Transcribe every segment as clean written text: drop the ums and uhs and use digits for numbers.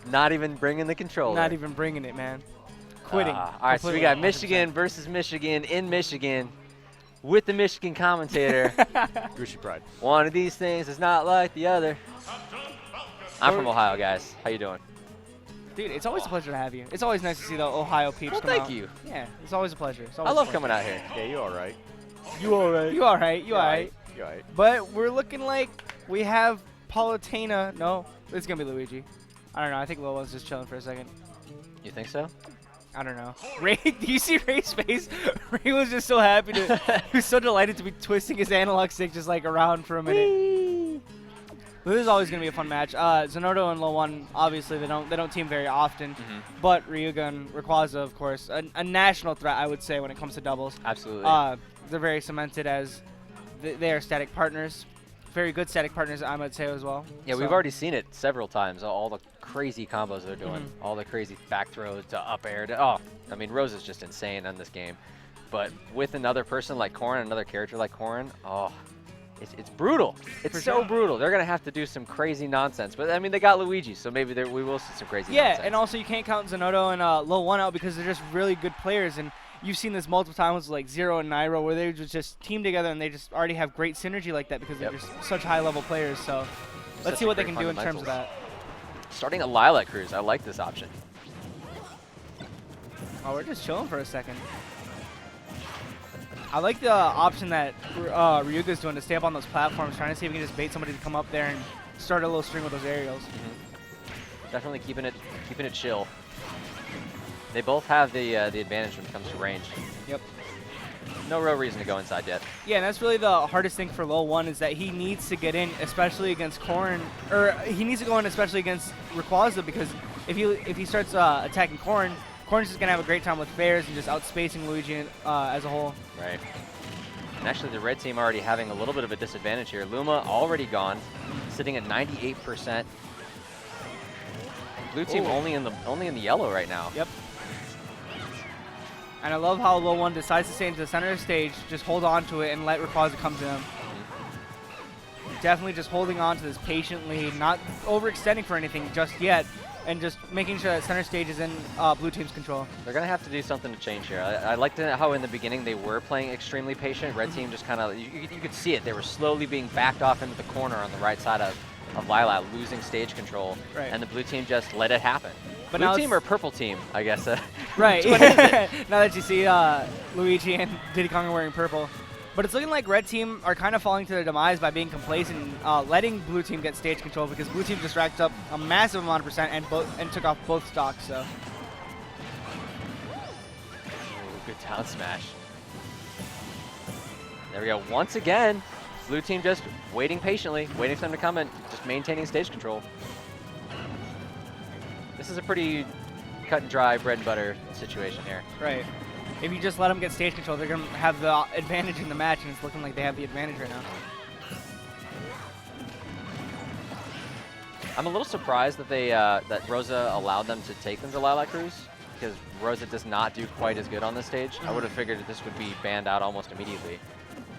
Not even bringing the controller. Not even bringing it, man. Quitting. All right, so we got Michigan versus Michigan in Michigan with the Michigan commentator. Gushi pride. One of these things is not like the other. I'm from Ohio, guys. How you doing? Dude, it's always a pleasure to have you. It's always nice to see the Ohio peeps come out. Thank you. Yeah, it's always a pleasure. I love coming out here. Yeah, you all right. You all right? You all right? You all right? You all right. But we're looking like we have Palutena. No, it's going to be Luigi. I don't know. I think LOE1's just chilling for a second. You think so? I don't know. Ray, do you see Ray's face? Ray was just so happy to, he was so delighted to be twisting his analog stick just like around for a minute. But this is always going to be a fun match. Zinoto and LOE1, obviously they don't team very often, but Ryuga and Rayquaza, of course, a national threat, I would say, when it comes to doubles. Absolutely. They're very cemented as they are static partners. Very good static partners, I might say as well. Yeah, we've already seen it several times. All the crazy combos they're doing, all the crazy back throws to up air. I mean, Rosa's just insane on this game. But with another person like Corrin, another character like Corrin, it's brutal. It's so brutal. They're going to have to do some crazy nonsense. But, I mean, they got Luigi, so maybe we will see some crazy nonsense. Yeah, and also you can't count Zinoto and LOE1 out because they're just really good players. And you've seen this multiple times with like Zero and Nairo where they just team together and they just already have great synergy like that because they're just such high-level players. So let's see what they can do in terms of that. Starting a Lilac Cruise, I like this option. Oh, we're just chilling for a second. I like the option that Ryuga's doing to stay up on those platforms, trying to see if we can just bait somebody to come up there and start a little string with those aerials. Definitely keeping it chill. They both have the advantage when it comes to range. Yep. No real reason to go inside yet. Yeah, and that's really the hardest thing for LOE1 is that he needs to get in, especially against Corrin, or he needs to go in especially against Rayquaza because if he starts attacking Corrin, Corrin's just gonna have a great time with fairs and just outspacing Luigi as a whole. Right. And actually, the red team already having a little bit of a disadvantage here. Luma already gone, sitting at 98%. Blue team only in the yellow right now. Yep. And I love how LOE1 decides to stay into the center of the stage, just hold on to it and let Rayquaza come to him. Definitely just holding on to this patiently, not overextending for anything just yet, and just making sure that center stage is in blue team's control. They're going to have to do something to change here. I liked how in the beginning they were playing extremely patient. Red team just kind of, you could see it. They were slowly being backed off into the corner on the right side of Lilac, losing stage control. Right. And the blue team just let it happen. But blue team or purple team, I guess. Right. Now that you see Luigi and Diddy Kong are wearing purple. But it's looking like red team are kind of falling to their demise by being complacent and letting blue team get stage control because blue team just racked up a massive amount of percent and took off both stocks. So. Ooh, good down smash. There we go. Once again, blue team just waiting patiently, waiting for them to come in, just maintaining stage control. This is a pretty cut and dry bread and butter situation here. Right. If you just let them get stage control, they're going to have the advantage in the match, and it's looking like they have the advantage right now. I'm a little surprised that that Rosa allowed them to take them to Lilac Cruise, because Rosa does not do quite as good on this stage. I would have figured that this would be banned out almost immediately.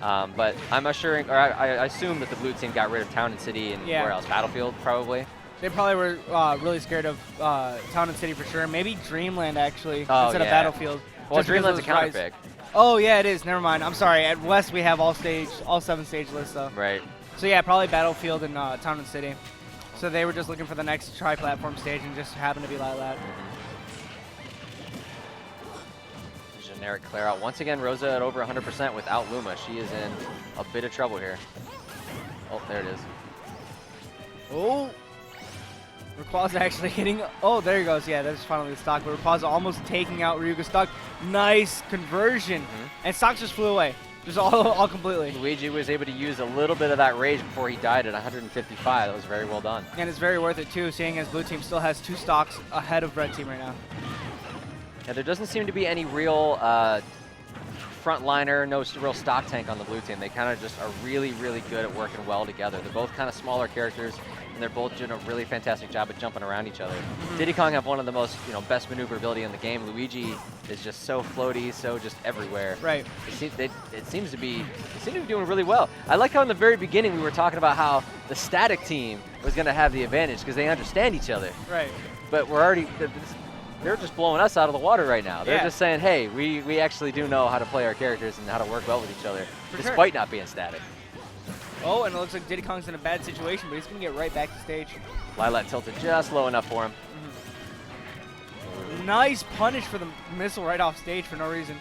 But I'm assuring, or I assume that the blue team got rid of Town and City and where else? Battlefield, probably. They probably were really scared of Town and City for sure. Maybe Dreamland, actually, instead of Battlefield. Well, Dreamland's a counter pick. Oh, yeah, it is. Never mind. I'm sorry. At West, we have all 7 stage lists, though. Right. So, yeah, probably Battlefield and Town and City. So they were just looking for the next tri-platform stage and just happened to be Lilac. Generic clear out. Once again, Rosa at over 100% without Luma. She is in a bit of trouble here. Oh, there it is. Oh. Rayquaza actually hitting. Oh, there he goes. Yeah, that's finally the stock. But Rayquaza almost taking out Ryuga's stock. Nice conversion. And stock just flew away. Just all completely. Luigi was able to use a little bit of that rage before he died at 155. That was very well done. And it's very worth it, too, seeing as blue team still has 2 stocks ahead of red team right now. Yeah, there doesn't seem to be any real frontliner, no real stock tank on the blue team. They kind of just are really, really good at working well together. They're both kind of smaller characters, and they're both doing a really fantastic job at jumping around each other. Diddy Kong have one of the most, best maneuverability in the game. Luigi is just so floaty, so just everywhere. Right. It seems to be doing really well. I like how in the very beginning we were talking about how the static team was going to have the advantage because they understand each other. Right. but we're already, they're just blowing us out of the water right now. They're just saying, hey, we actually do know how to play our characters and how to work well with each other, despite not being static. Oh, and it looks like Diddy Kong's in a bad situation, but he's going to get right back to stage. Lilat tilted just low enough for him. Nice punish for the missile right off stage for no reason.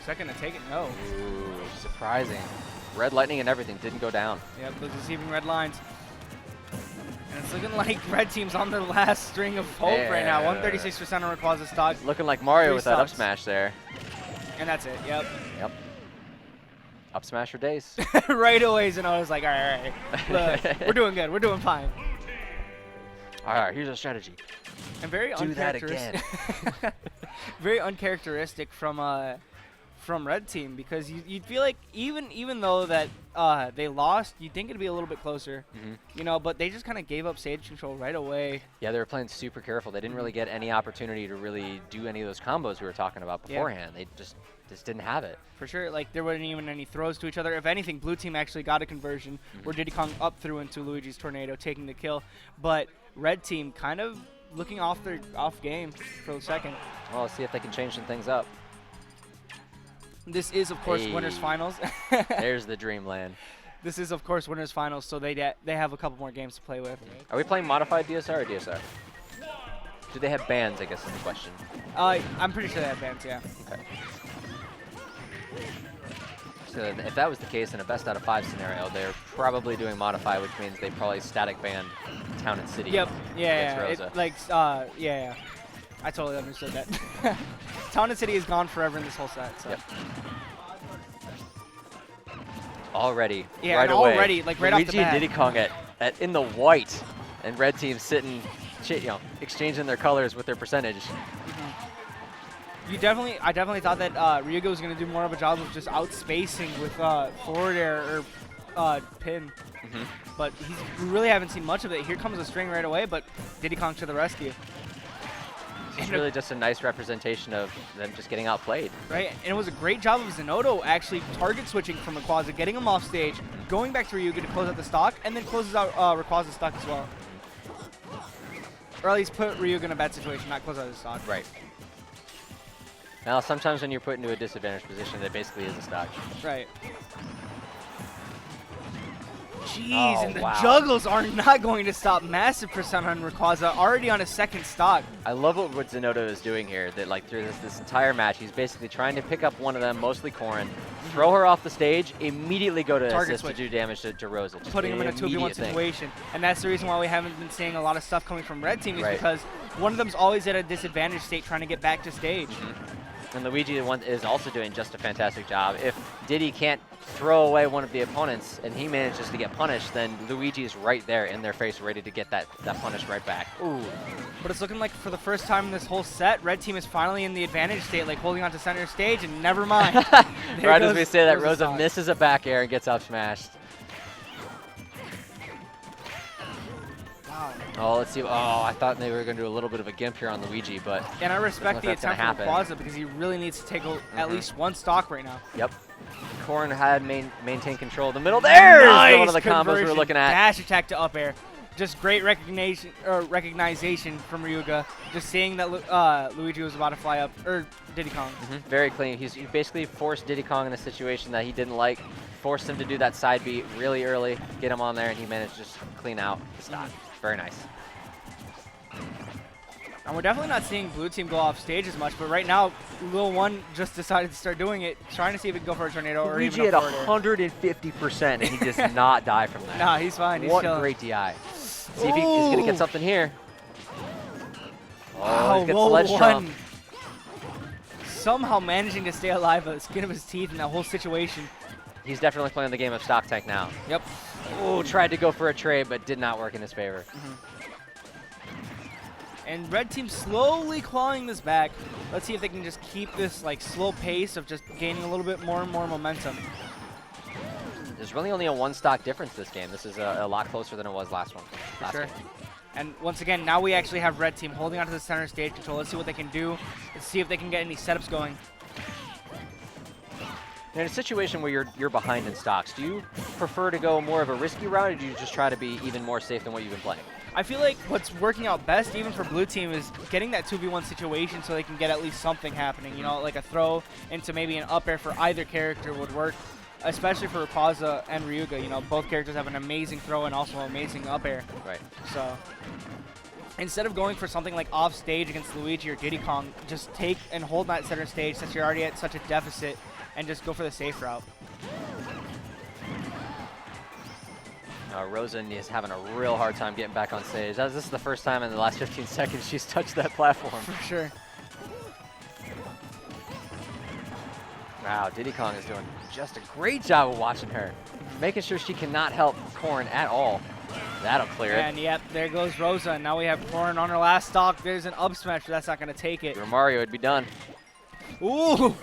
Second to take it, no. Ooh, surprising. Red lightning and everything didn't go down. Yep, those deceiving red lines. And it's looking like red team's on their last string of hope right now. 136% on Rayquaza stock. Looking like Mario with that up smash there. And that's it, yep. Yep. Up smash for days. Right away, Zinoto's like, all right. Look, we're doing good. We're doing fine. All right, here's our strategy. And very do that again. Very uncharacteristic from Red Team, because you'd feel like even though that they lost, you'd think it'd be a little bit closer, you know, but they just kind of gave up stage control right away. Yeah, they were playing super careful. They didn't really get any opportunity to really do any of those combos we were talking about beforehand. They just didn't have it. For sure, like there wasn't even any throws to each other. If anything, Blue Team actually got a conversion where Diddy Kong up threw into Luigi's tornado, taking the kill, but Red Team kind of looking off game for a second. Well, let's see if they can change some things up. This is, of course, Winners Finals. There's the dreamland. This is, of course, Winners Finals, so they have a couple more games to play with. Are we playing modified DSR or DSR? Do they have bans, I guess is the question. I'm pretty sure they have bans, yeah. Okay. So if that was the case in a best out of 5 scenario, they're probably doing modify, which means they probably static banned Town and City. Yep. Yeah. Rosa. Yeah. I totally understood that. Town and City is gone forever in this whole set. So. Yep. Already. Yeah, right away. Already, like right Luigi off the bat. and Diddy Kong in the white, and Red Team sitting, exchanging their colors with their percentage. I definitely thought that Ryuga was going to do more of a job of just outspacing with forward air or pin. But we really haven't seen much of it. Here comes a string right away, but Diddy Kong to the rescue. It's really just a nice representation of them just getting outplayed. Right, and it was a great job of Zinoto actually target switching from Rayquaza, getting him off stage, going back to Ryuga to close out the stock, and then closes out Rayquaza's stock as well. Or at least put Ryuga in a bad situation, not close out his stock. Right. Now, sometimes when you're put into a disadvantaged position, that basically is a stock. Right. Jeez, and the juggles are not going to stop. Massive percent on Rayquaza, already on a second stock. I love what Zinoto is doing here, that like through this entire match, he's basically trying to pick up one of them, mostly Corrin, throw her off the stage, immediately go to assist to do damage to Rosa. Just putting him in a 2v1 situation. And that's the reason why we haven't been seeing a lot of stuff coming from Red Team, is because one of them's always at a disadvantaged state trying to get back to stage. And Luigi is also doing just a fantastic job. If Diddy can't throw away one of the opponents and he manages to get punished, then Luigi is right there in their face, ready to get that punish right back. Ooh. But it's looking like for the first time in this whole set, Red Team is finally in the advantage state, like holding on to center stage, and never mind. Right as we say that, Rosa misses a back air and gets up smashed. Oh, let's see. Oh, I thought they were going to do a little bit of a gimp here on Luigi, but and I respect the attempt from Rayquaza, because he really needs to take at least one stock right now. Yep. Corrin had maintained control of the middle. There's one of the combos we were looking at. Dash attack to up air. Just great recognition from Ryuga. Just seeing that Luigi was about to fly up, or Diddy Kong. Very clean. He basically forced Diddy Kong in a situation that he didn't like. Forced him to do that side beat really early, get him on there, and he managed to just clean out the stock. Very nice. And we're definitely not seeing Blue Team go off stage as much, but right now, LOE1 just decided to start doing it, trying to see if he can go for a tornado or even a Luigi at 150%, and he does not die from that. Nah, he's fine. He's what chilling. Great DI. See if he's going to get something here. Oh, LOE1 somehow managing to stay alive by the skin of his teeth in that whole situation. He's definitely playing the game of stock tank now. Yep. Oh, tried to go for a trade, but did not work in his favor. And Red Team slowly clawing this back. Let's see if they can just keep this like slow pace of just gaining a little bit more and more momentum. There's really only a one stock difference this game. This is a lot closer than it was last one. For sure. And once again, now we actually have Red Team holding onto the center stage control. Let's see what they can do. Let's see if they can get any setups going. In a situation where you're behind in stocks, do you prefer to go more of a risky route, or do you just try to be even more safe than what you've been playing? I feel like what's working out best, even for blue team, is getting that 2v1 situation so they can get at least something happening. You know, like a throw into maybe an up air for either character would work, especially for Rayquaza and Ryuga. You know, both characters have an amazing throw and also an amazing up air. Right. So instead of going for something like off stage against Luigi or Diddy Kong, just take and hold that center stage since you're already at such a deficit, and just go for the safe route. Rosa is having a real hard time getting back on stage. This is the first time in the last 15 seconds she's touched that platform. For sure. Wow, Diddy Kong is doing just a great job of watching her, making sure she cannot help Corrin at all. That'll clear it. And yep, there goes Rosa. And now we have Corrin on her last stock. There's an up smash, but that's not going to take it. For Mario, it'd be done. Ooh!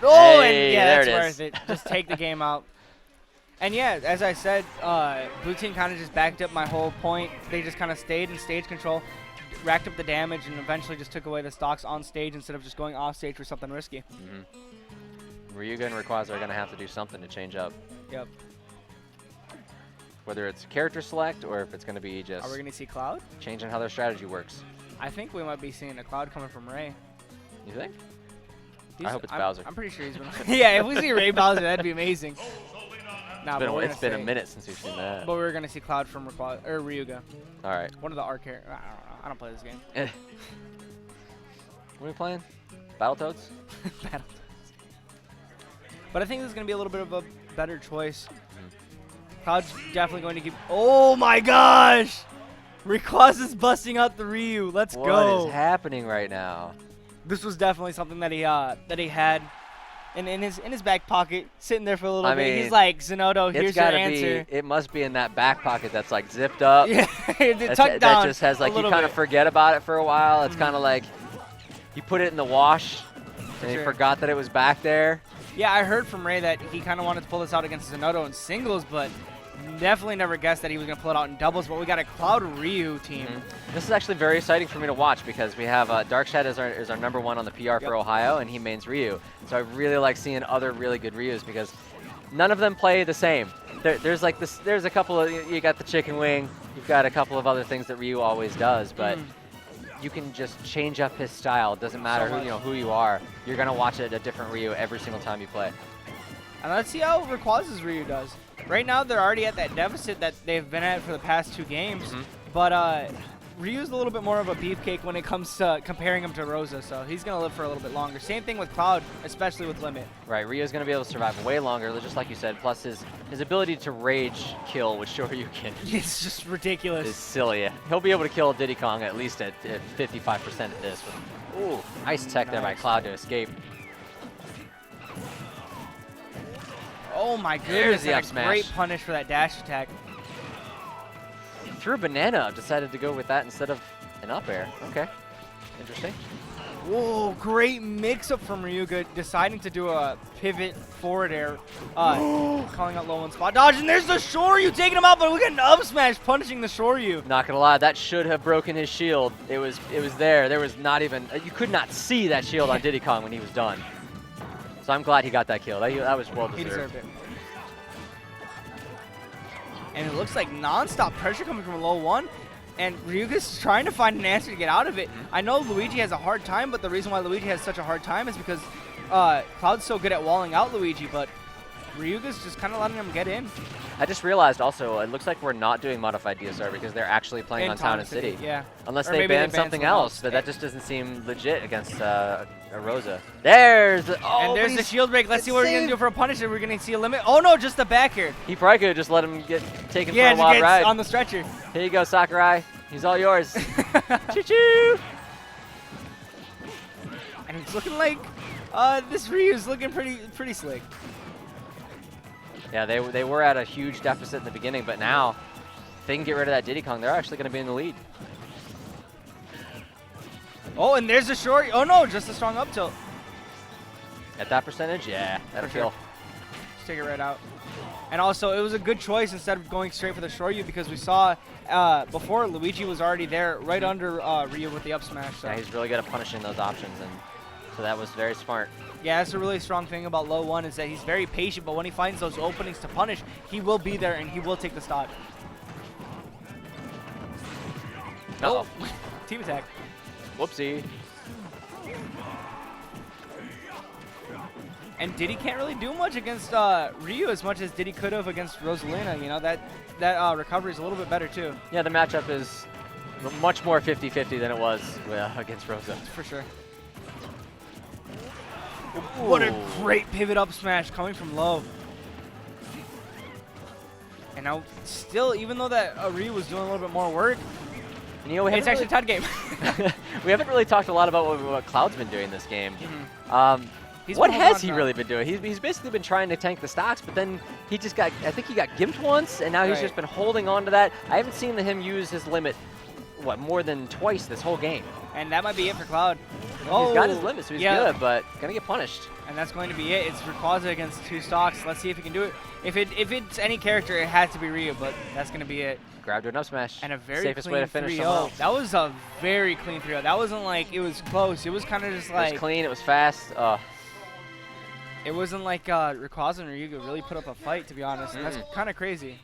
Oh, hey, and yeah, there that's worth it. Just take the game out. And yeah, as I said, blue team kind of just backed up my whole point. They just kind of stayed in stage control, racked up the damage, and eventually just took away the stocks on stage instead of just going off stage for something risky. Ryuga and Rayquaza are going to have to do something to change up. Yep. Whether it's character select or if it's going to be just... Are we going to see Cloud? Changing how their strategy works. I think we might be seeing a Cloud coming from Ray. You think? I hope it's Bowser. I'm pretty sure he's been... yeah, if we see Ray Bowser, that'd be amazing. Nah, it's been a minute since we've seen that. But we're going to see Cloud from Ryuga. All right. One of the arc characters. I don't know. I don't play this game. What are we playing? Battletoads? Battletoads. But I think this is going to be a little bit of a better choice. Cloud's definitely going to give... Oh my gosh! Rayquaza's busting out the Ryu. Let's go. What is happening right now? This was definitely something that he had in his back pocket, sitting there for a little bit. He's like, Zinoto, here's your answer. It must be in that back pocket that's like zipped up. Yeah, tucked down. That just has like, you kind of forget about it for a while. It's kind of like you put it in the wash and you forgot that it was back there. Yeah, I heard from Ray that he kind of wanted to pull this out against Zinoto in singles, but definitely never guessed that he was going to pull it out in doubles. But we got a Cloud Ryu team. This is actually very exciting for me to watch because we have Darkshad is our number one on the PR for Ohio, and he mains Ryu. So I really like seeing other really good Ryus because none of them play the same. There's like this. There's a couple of, you got the chicken wing. You've got a couple of other things that Ryu always does, but you can just change up his style. It doesn't matter who you are. You're gonna watch a different Ryu every single time you play. And let's see how Rayquaza's Ryu does. Right now, they're already at that deficit that they've been at for the past 2 games. But Ryu's a little bit more of a beefcake when it comes to comparing him to Rosa, so he's going to live for a little bit longer. Same thing with Cloud, especially with Limit. Right, Ryu's going to be able to survive way longer, just like you said, plus his ability to rage kill with Shoryuken. It's just ridiculous. It's silly. He'll be able to kill Diddy Kong at least at 55% at this. Ooh, nice tech there by Cloud to escape. Oh my goodness, the up a smash. Great punish for that dash attack. Threw a banana up, decided to go with that instead of an up air. Okay, interesting. Whoa, great mix-up from Ryuga, deciding to do a pivot forward air, calling out low one spot dodge, and there's the Shoryu taking him out, but we got an up smash punishing the Shoryu. Not gonna lie, that should have broken his shield. It was there. There was not even, you could not see that shield on Diddy Kong when he was done. So I'm glad he got that kill. That was well deserved. He deserved it. And it looks like non-stop pressure coming from low one. And Ryuga's trying to find an answer to get out of it. I know Luigi has a hard time, but the reason why Luigi has such a hard time is because Cloud's so good at walling out Luigi, but Ryuga's just kind of letting him get in. I just realized also, it looks like we're not doing modified DSR because they're actually playing on Town and City. Yeah. Unless they ban something else, but that just doesn't seem legit against a Rosa. There's and there's the shield break. Let's see what we're going to do for a punish. We're going to see a limit. Oh no, just the back here. He probably could have just let him get taken for a wild ride. On the stretcher. Here you go, Sakurai. He's all yours. Choo-choo! And it's looking like this Ryu's looking pretty slick. Yeah, they were at a huge deficit in the beginning, but now, if they can get rid of that Diddy Kong, they're actually going to be in the lead. Oh, and there's a short. Oh no, just a strong up tilt. At that percentage, yeah, that'll kill. Just take it right out. And also, it was a good choice instead of going straight for the Shoryu because we saw before Luigi was already there right under Ryu with the up smash. So. Yeah, he's really good at punishing those options, and so that was very smart. Yeah, that's a really strong thing about LOE1 is that he's very patient, but when he finds those openings to punish, he will be there and he will take the stock. Uh-oh. Team attack. Whoopsie. And Diddy can't really do much against Ryu as much as Diddy could have against RosaLuma. You know, that recovery is a little bit better too. Yeah, the matchup is much more 50-50 than it was against Rosa. For sure. What a great pivot up smash coming from low. And now, still, even though that Ryu was doing a little bit more work, And, you know, it's actually a tied game. we haven't really talked a lot about what Cloud's been doing this game. He's What been holding has he on really been doing? He's basically been trying to tank the stocks, but then he just got, I think he got gimped once, and now he's just been holding on to that. I haven't seen him use his limit, what, more than twice this whole game. And that might be it for Cloud. He's got his limit, so he's good, but gonna get punished. And that's going to be it. It's Rayquaza against 2 stocks. Let's see if he can do it. If it's any character, it has to be Ryu, but that's going to be it. Grab to an up smash. And a very safest clean way to finish 3-0. him. That was a very clean 3-0. That wasn't like it was close. It was kind of just like... It was clean, it was fast. It wasn't like Rayquaza and Ryuga really put up a fight, to be honest. That's kind of crazy.